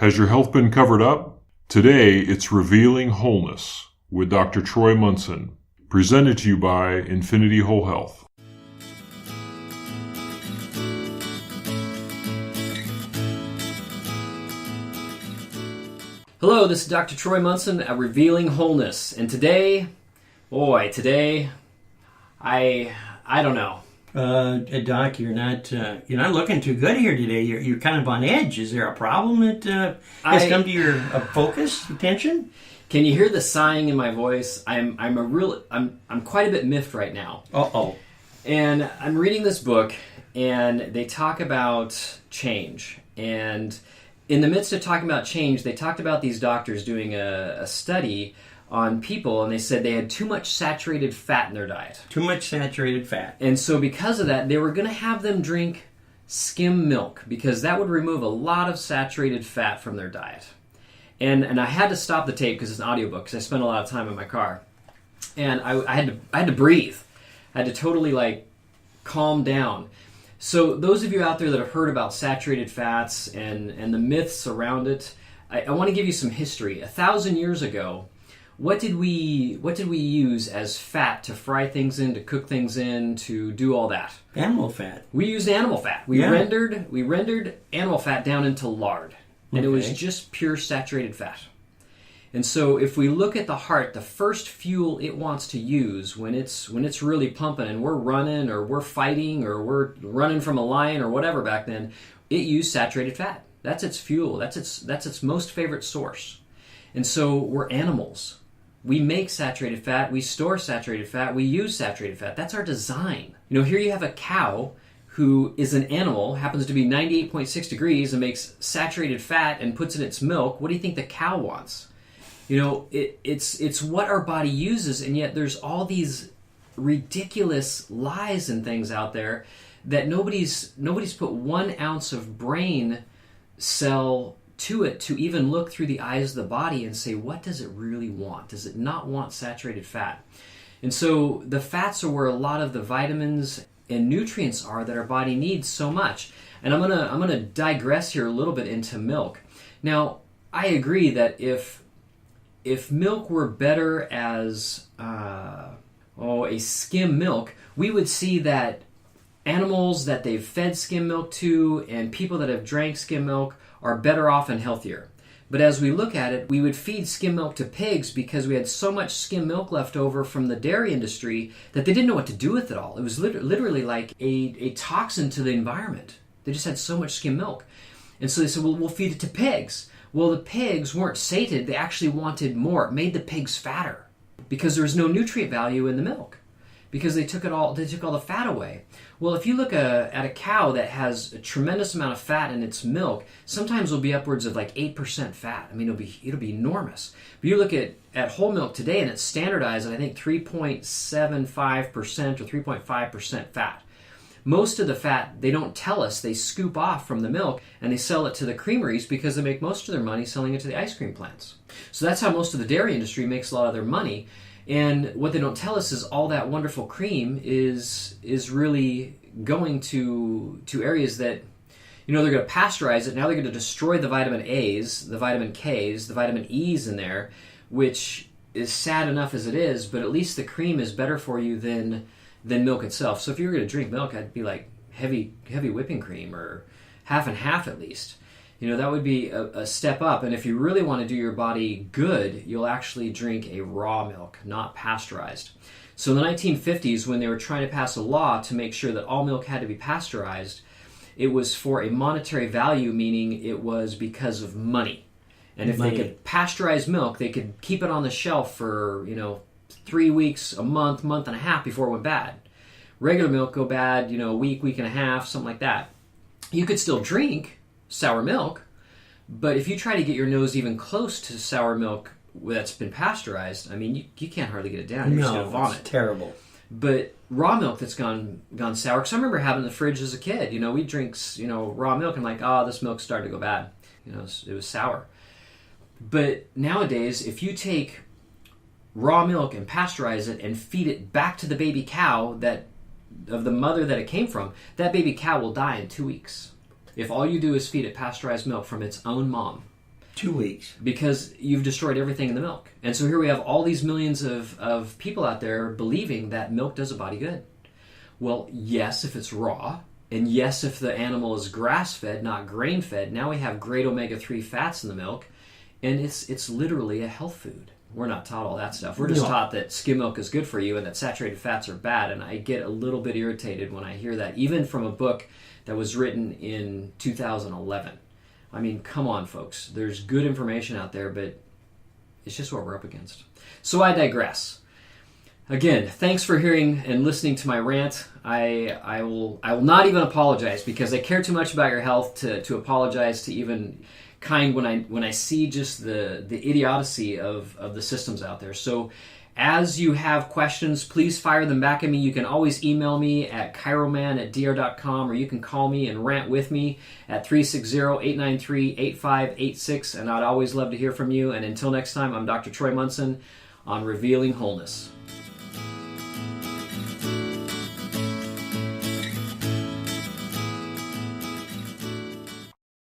Has your health been covered up? Today, it's Revealing Wholeness with Dr. Troy Munson, presented to you by Infinity Whole Health. Hello, this is Dr. Troy Munson at Revealing Wholeness, and today, I don't know. Doc, you're not looking too good here today. You're kind of on edge. Is there a problem that has come to your focus, attention? Can you hear the sighing in my voice? I'm quite a bit miffed right now. Uh-oh. And I'm reading this book, and they talk about change. And in the midst of talking about change, they talked about these doctors doing a study on people, and they said they had too much saturated fat in their diet. Too much saturated fat. And so because of that, they were going to have them drink skim milk, because that would remove a lot of saturated fat from their diet. And I had to stop the tape because it's an audiobook, because I spent a lot of time in my car. And I had to breathe. I had to totally calm down. So those of you out there that have heard about saturated fats and the myths around it, I want to give you some history. 1,000 years ago, what did we use as fat to fry things in, to cook things in, to do all that? Animal fat. We used animal fat. We rendered animal fat down into lard, and It was just pure saturated fat. And so if we look at the heart, the first fuel it wants to use when it's really pumping and we're running or we're fighting or we're running from a lion or whatever back then, it used saturated fat. That's its fuel. That's its most favorite source. And so we're animals. We make saturated fat, we store saturated fat, we use saturated fat. That's our design. Here you have a cow who is an animal, happens to be 98.6 degrees and makes saturated fat and puts in its milk. What do you think the cow wants? It's what our body uses, and yet there's all these ridiculous lies and things out there that nobody's put 1 ounce of brain cell to it to even look through the eyes of the body and say, what does it really want? Does it not want saturated fat? And so the fats are where a lot of the vitamins and nutrients are that our body needs so much. And I'm gonna digress here a little bit into milk. Now, I agree that if milk were better as a skim milk, we would see that animals that they've fed skim milk to and people that have drank skim milk are better off and healthier. But as we look at it, we would feed skim milk to pigs because we had so much skim milk left over from the dairy industry that they didn't know what to do with it all. It was literally like a toxin to the environment. They just had so much skim milk. And so they said, well, we'll feed it to pigs. Well, the pigs weren't sated. They actually wanted more. It made the pigs fatter because there was no nutrient value in the milk because they took all the fat away. Well, if you look at a cow that has a tremendous amount of fat in its milk, sometimes it'll be upwards of 8% fat. I mean, it'll be enormous. But you look at whole milk today, and it's standardized at, I think, 3.75% or 3.5% fat. Most of the fat, they don't tell us, they scoop off from the milk and they sell it to the creameries because they make most of their money selling it to the ice cream plants. So that's how most of the dairy industry makes a lot of their money. And what they don't tell us is all that wonderful cream is really going to areas that, they're going to pasteurize it. Now they're going to destroy the vitamin A's, the vitamin K's, the vitamin E's in there, which is sad enough as it is, but at least the cream is better for you than milk itself. So if you were going to drink milk, I'd be like heavy whipping cream or half and half at least. That would be a step up. And if you really want to do your body good, you'll actually drink a raw milk, not pasteurized. So in the 1950s, when they were trying to pass a law to make sure that all milk had to be pasteurized, it was for a monetary value, meaning it was because of money. And if they could pasteurize milk, they could keep it on the shelf for, 3 weeks, a month and a half before it went bad. Regular milk go bad, a week and a half, something like that. You could still drink sour milk, but if you try to get your nose even close to sour milk that's been pasteurized, I mean, you can't hardly get it down. You're just going to vomit. It's terrible. But raw milk that's gone sour, because I remember having it in the fridge as a kid. We'd drink, raw milk and this milk's starting to go bad. It was sour. But nowadays, if you take raw milk and pasteurize it and feed it back to the baby cow of the mother that it came from, that baby cow will die in 2 weeks. If all you do is feed it pasteurized milk from its own mom. 2 weeks. Because you've destroyed everything in the milk. And so here we have all these millions of people out there believing that milk does a body good. Well, yes, if it's raw, and yes, if the animal is grass-fed, not grain-fed. Now we have great omega-3 fats in the milk, and it's literally a health food. We're not taught all that stuff. We're just taught that skim milk is good for you and that saturated fats are bad, and I get a little bit irritated when I hear that, even from a book that was written in 2011. I mean, come on, folks. There's good information out there, but it's just what we're up against. So I digress. Again, thanks for hearing and listening to my rant. I will not even apologize, because I care too much about your health to apologize to even kind when I see just the idiocy of the systems out there. So as you have questions, please fire them back at me. You can always email me at chiroman@dr.com, or you can call me and rant with me at 360-893-8586, and I'd always love to hear from you. And until next time, I'm Dr. Troy Munson on Revealing Wholeness.